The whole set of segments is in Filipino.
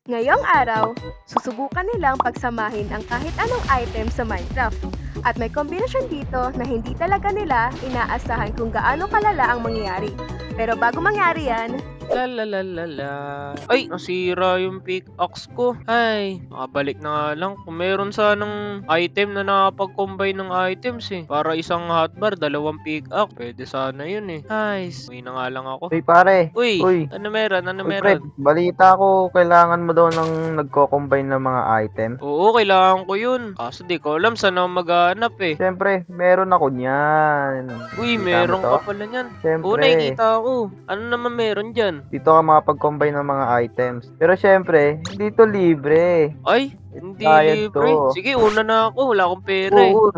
Ngayong araw, susubukan nilang pagsamahin ang kahit anong item sa Minecraft. At may kombinasyon dito na hindi talaga nila inaasahan kung gaano kalala ang mangyayari. Pero bago mangyari yan, Lalalala. Ay, nasira yung pickaxe ko. Ay, makabalik na nga lang. Kung meron sanang item na nakapag-combine ng items eh. Para isang hotbar, dalawang pickaxe. Pwede sana yun eh. Ay, uwi na nga lang ako. Uy, pare. Uy, Uy. ano meron? Ano Uy, Fred. meron? Balita ko, kailangan mo daw ng nagko-combine ng mga item. Oo, kailangan ko yun. Kaso di ko alam saan ako maghanap eh. Siyempre, meron ako niyan. Uy, Nakita mo meron to? ka pala niyan. Siyempre. Oo, nakikita ko. Ano naman meron dyan? Dito ka makapag-combine ng mga items. Pero siyempre, dito libre. Ay, hindi Bayad libre. to. Sige, una na ako. Wala akong pera eh. Oo,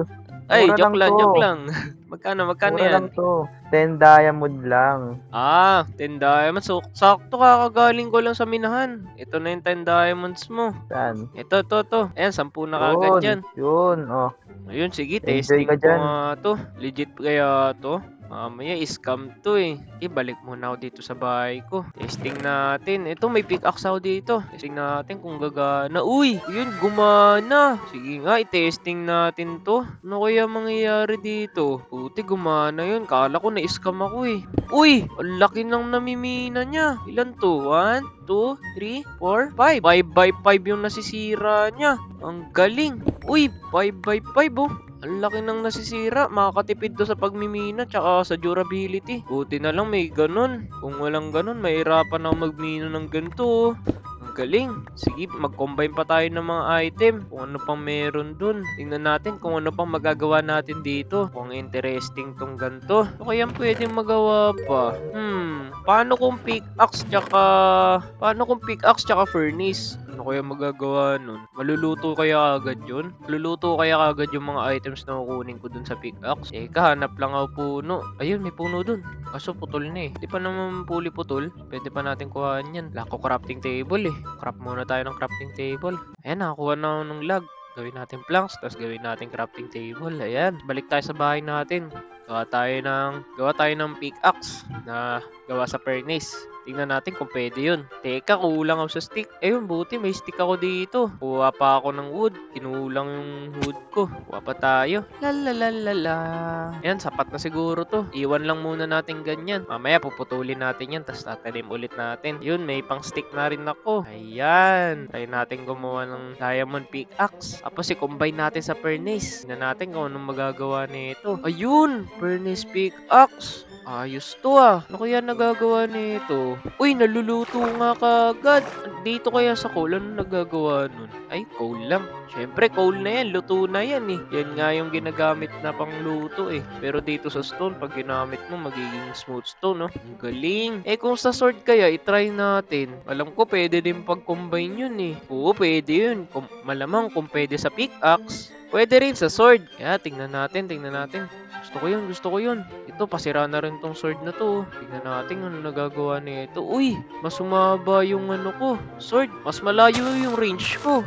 Ay, mura joke lang, to. joke lang. Magkano Mura yan? lang to. 10 diamond lang. 10 diamonds. So, sakto kakagaling ko lang sa minahan. Ito na yung 10 diamonds mo. Saan? Ito. Ayan, 10 na kagad dyan. Yun. Oh. Ayun, sige, Enjoy testing ka ko dyan. nga to. Legit kaya to? Mamaya, scam to eh. Ibalik muna ako dito sa bahay ko. Testing natin. Ito, may pickaxe ako dito. Testing natin kung gagana. Uy, yun, gumana. Sige nga, i-testing natin to. Ano kaya mangyayari dito? Puti, gumana yun. Kala ko na-scam ako eh. Uy, ang laki ng namimina niya. Ilan to? 1, 2, 3, 4, 5. 5 by 5 yung nasisira niya. Ang galing. Uy, 5 by 5 oh. Ang laki ng nasisira, makakatipid to sa pagmimina tsaka sa durability. Buti na lang may ganun. Kung walang ganun, mahirapan ako magmina ng ganito. Ang galing. Sige, mag-combine pa tayo ng mga item. Kung ano pang meron dun. Tingnan natin kung ano pang magagawa natin dito. Kung interesting tong ganito. Ano kaya pwedeng magawa pa? Paano kung pickaxe tsaka furnace? Ano kaya magagawa nun? Maluluto kaya agad yun? Maluluto kaya agad yung mga items na kukunin ko dun sa pickaxe? Hanap lang ako puno. Ayun, may puno dun. Kaso putol na eh. Di pa naman puli putol. Pwede pa natin kuhaan yan. Wala ko crafting table eh. Craft muna tayo ng crafting table. Ayan, nakakuha na ako ng log. Gawin natin planks, tapos gawin natin crafting table. Ayan, balik tayo sa bahay natin. Gawa tayo ng pickaxe na gawa sa furnace. Tingnan natin kung pwede yun. Teka, kulang ako sa stick. Ayun, buti may stick ako dito. Kuha pa ako ng wood. Kinulang yung wood ko. Kuha pa tayo. Lalalala. Ayan, sapat na siguro to. Iwan lang muna natin ganyan. Mamaya puputulin natin yan, tapos tatanim ulit natin. Yun, may pang stick na rin ako. Ayan. Try natin gumawa ng diamond pickaxe. Tapos i-combine natin sa furnace. Tingnan natin kung anong magagawa nito. Ayun, furnace pickaxe. Ayos to ah. Ano kaya nagagawa nito? Uy, naluluto nga kagad. Dito kaya sa coal, ano nagagawa nun? Ay, coal lang. Syempre, coal na yan. Luto na yan eh. Yan nga yung ginagamit na pangluto eh. Pero dito sa stone, pag ginamit mo, magiging smooth stone, no? Ang galing. Kung sa sword kaya, itry natin. Alam ko, pwede din pag-combine yun eh. Oo, pwede yun. Malamang kung pwede sa pickaxe, pwede rin sa sword. Kaya, tingnan natin. Gusto ko yun. Ito, pasira na rin tong sword na to. Tingnan natin ano nagagawa nito. Uy, mas umaba yung ano ko. Sword, mas malayo yung range ko.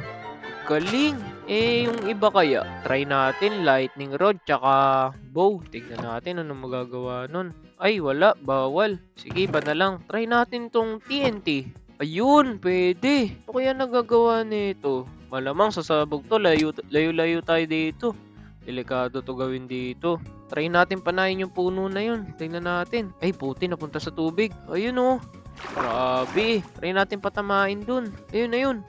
Galing. Yung iba kaya, try natin lightning rod tsaka bow. Tingnan natin ano magagawa nun. Ay, wala. Bawal. Sige, iba na lang. Try natin tong TNT. Ayun, pwede. Ano kaya nagagawa nito? Malamang sasabog to. Layo-layo tayo dito. Delikado to gawin dito. Try natin panayin yung puno na yun. Tingnan natin. Ay, puti, napunta sa tubig. Ayun oh. Grabe. Try natin patamain dun. Ayun.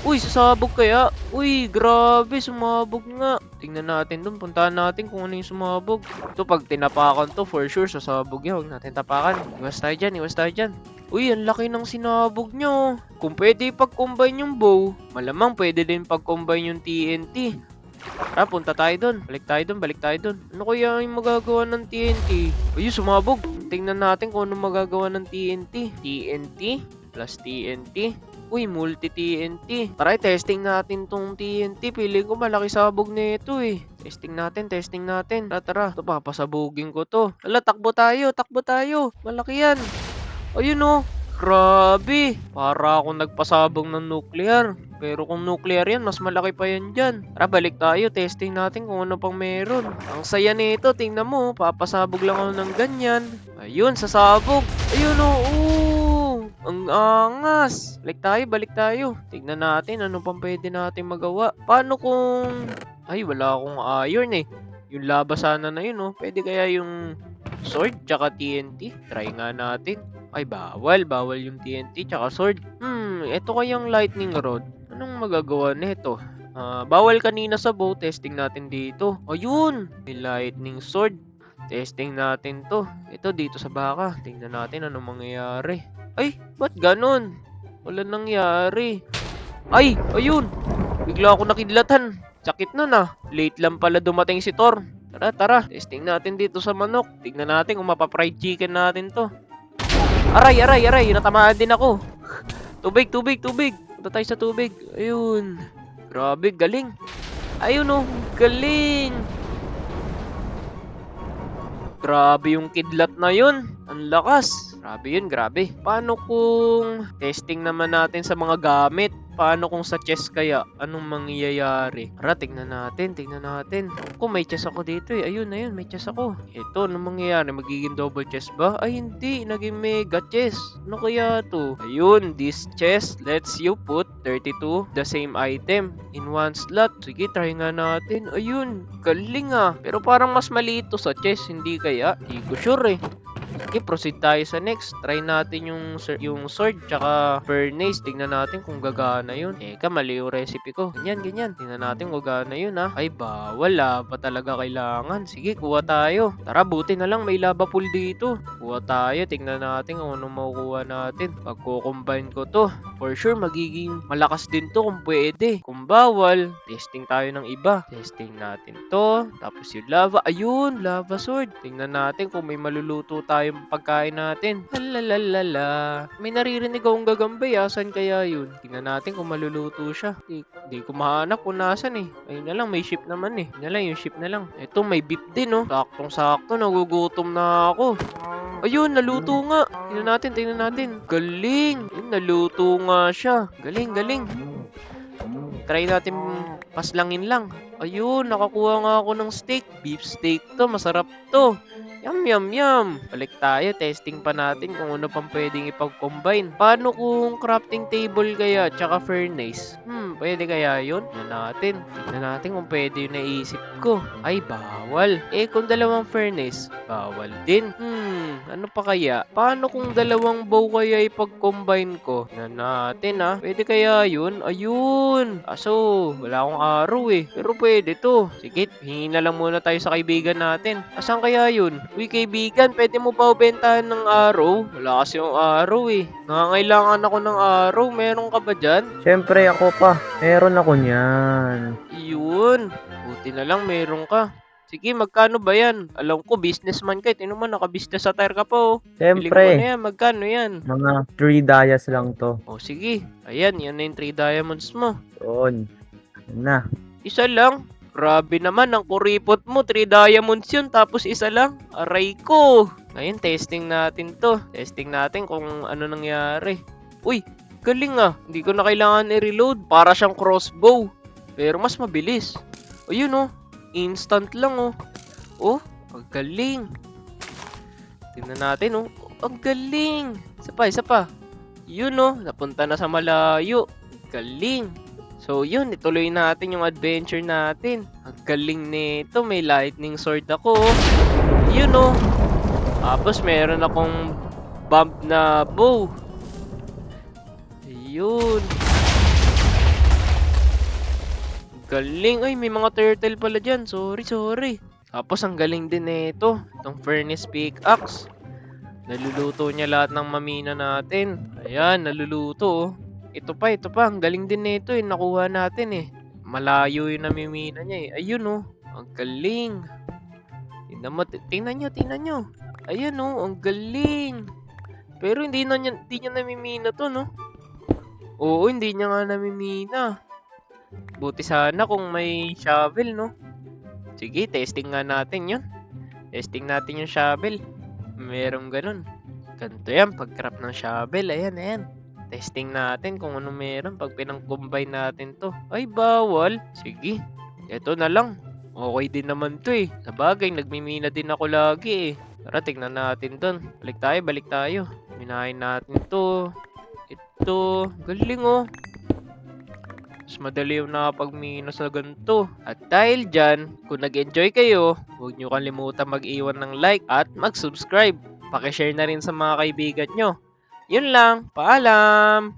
Uy, sasabog kaya? Uy, grabe, sumabog nga. Tingnan natin dun. Puntahan natin kung ano yung sumabog. Ito, pag tinapakan to, for sure, sasabog yan. Huwag natin tapakan. Iwas tayo dyan. Uy, ang laki ng sinabog nyo. Kung pwede pag-combine yung bow, malamang pwede din pag-combine yung TNT. Tara, punta tayo dun. Balik tayo dun. Ano kaya yung magagawa ng TNT? Ayun, sumabog. Tingnan natin kung ano magagawa ng TNT. TNT plus TNT. Uy, multi-TNT. Tara, testing natin tong TNT. Feeling ko malaki sabog nito eh. Testing natin. Tara. Ito, papasabugin ko to. Hala, takbo tayo. Malaki yan. Ayun oh. Grabe. Para akong nagpasabog ng nuclear. Pero kung nuclear yan, mas malaki pa yan dyan. Tara, balik tayo. Testing natin kung ano pang meron. Ang saya nito. Tingnan mo. Papasabog lang ako ng ganyan. Ayun, sasabog. Ayun oh. Ang angas! Balik tayo. Tignan natin ano pang pwede natin magawa. Paano kung... Ay, wala akong iron eh. Yung lava sana na yun, oh. Pwede kaya yung sword tsaka TNT? Try nga natin. Ay, bawal. Bawal yung TNT tsaka sword. Ito kayang lightning rod. Anong magagawa nito? Bawal kanina sa bow. Testing natin dito. Ayun! May lightning sword. Testing natin to. Ito dito sa baka. Tingnan natin anong mangyayari. Ay, ba't ganun? Wala nangyari. Ay, ayun! Bigla ako nakidlatan. Sakit nun ah. Late lang pala dumating si Thor. Tara. Testing natin dito sa manok. Tingnan natin kung mapa-fried chicken natin to. Aray. Natamaan din ako. Tubig. Punta tayo sa tubig. Ayun. Grabe, galing. Ayun oh, galing. Grabe yung kidlat na yun. Ang lakas. Grabe. Paano kung testing naman natin sa mga gamit? Paano kung sa chest kaya? Anong mangyayari? Tara, tingnan natin. Kung may chest ako dito eh. Ayun, may chest ako. Ito, anong mangyayari? Magiging double chest ba? Ay, hindi. Naging mega chest. Ano kaya to? Ayun, this chest lets you put 32 the same item in one slot. Sige, try nga natin. Ayun, galing ah. Pero parang mas maliit to sa chest. Hindi kaya? Hindi ko sure eh. Okay, proceed tayo sa next. Try natin yung sword tsaka furnace. Tingnan natin kung gagana yun. Eka, mali yung recipe ko. Ganyan. Tingnan natin kung gagana yun ha. Ay, bawal ah. Pa talaga kailangan. Sige, kuha tayo. Tara, buti na lang may lava pool dito. Kuha tayo. Tingnan natin kung anong makukuha natin. Pagko-combine ko to, for sure magiging malakas din to kung pwede. Kung bawal, testing tayo ng iba. Testing natin to. Tapos yung lava. Ayun, lava sword. Tingnan natin kung may maluluto tayong pagkain natin. Lalalala. May naririnig akong gagambay ah. Saan kaya yun? Tingnan natin kung maluluto siya. Di ko mahanap kung nasan eh. Ayun na lang, may ship naman eh. Yun na lang, yung ship na lang. Ito, may beef din oh. Saktong-sakto, nagugutom na ako. Ayun, naluto nga. Tingnan natin. Galing. Ayun, naluto nga siya. Galing. Try natin paslangin lang. Ayun, nakakuha nga ako ng steak. Beef steak to, masarap to. Yum. Balik tayo, testing pa natin kung ano pang pwedeng ipag-combine. Paano kung crafting table kaya, tsaka furnace? Pwede kaya yun? Tignan natin kung pwede yung naisip ko. Ay, bawal. Kung dalawang furnace, bawal din. Ano pa kaya? Paano kung dalawang bow kaya ipag-combine ko? Tignan natin ah. Pwede kaya yun? Ayun. Kaso, wala akong arrow eh. Pero pwede to. Sige, hingin na lang muna tayo sa kaibigan natin. Asan kaya yun? Uy, kaibigan, pwede mo ba bentahan ng arrow? Wala kasi yung arrow eh. Nangangailangan ako ng arrow. Meron ka ba dyan? Siyempre ako pa. Meron ako niyan. Yun. Buti na lang meron ka. Sige, magkano ba yan? Alam ko, businessman ka. Tingnan mo, naka-business attire ka pa oh. Piling mo Siyempre. na yan. Magkano yan? Mga 3 dias lang to. O sige. Ayan, yan na yung 3 diamonds mo. Yun. Yun na. Isa lang. Grabe naman, ang kuripot mo. 3 diamonds yun, tapos isa lang. Aray ko. Ngayon, testing natin to. Testing natin kung ano nangyari. Uy, galing ah. Hindi ko na kailangan i-reload. Para siyang crossbow. Pero mas mabilis. Ayun oh. Instant lang oh. Oh, ang galing. Tingnan natin oh. Ang galing. Isa pa. Yun oh, napunta na sa malayo. Galing. So yun, ituloy natin yung adventure natin. Ang galing nito, may lightning sword ako. Yun oh. Tapos meron akong bump na bow. Yun. Galing. Ay, may mga turtle pala dyan. Sorry. Tapos ang galing din nito. Itong furnace pickaxe. Naluluto niya lahat ng mamina natin. Ayan, naluluto oh. Ito pa. Ang galing din nito eh. Nakuha natin eh. Malayo yung namimina niya eh. Ayun oh. Ang galing. Tingnan nyo. Ayan oh. Ang galing. Pero hindi niya namimina to no. Oo, hindi niya nga namimina. Buti sana kung may shovel no. Sige, testing nga natin yun. Testing natin yung shovel. Merong ganun. Ganito yan. Pag-craft ng shovel. Ayan. Testing natin kung ano meron pag pinang-combine natin to. Ay, bawal. Sige. Ito na lang. Okay din naman to eh. Sabagay, nagmimina din ako lagi eh. Tara, tignan natin dun. Balik tayo. Minahin natin to. to. Galing oh. Mas madali yung nakapag-minus na ganito. At dahil dyan, kung nag-enjoy kayo, huwag nyo kalimutan mag-iwan ng like at mag-subscribe. Pakishare na rin sa mga kaibigan nyo. Yun lang, paalam!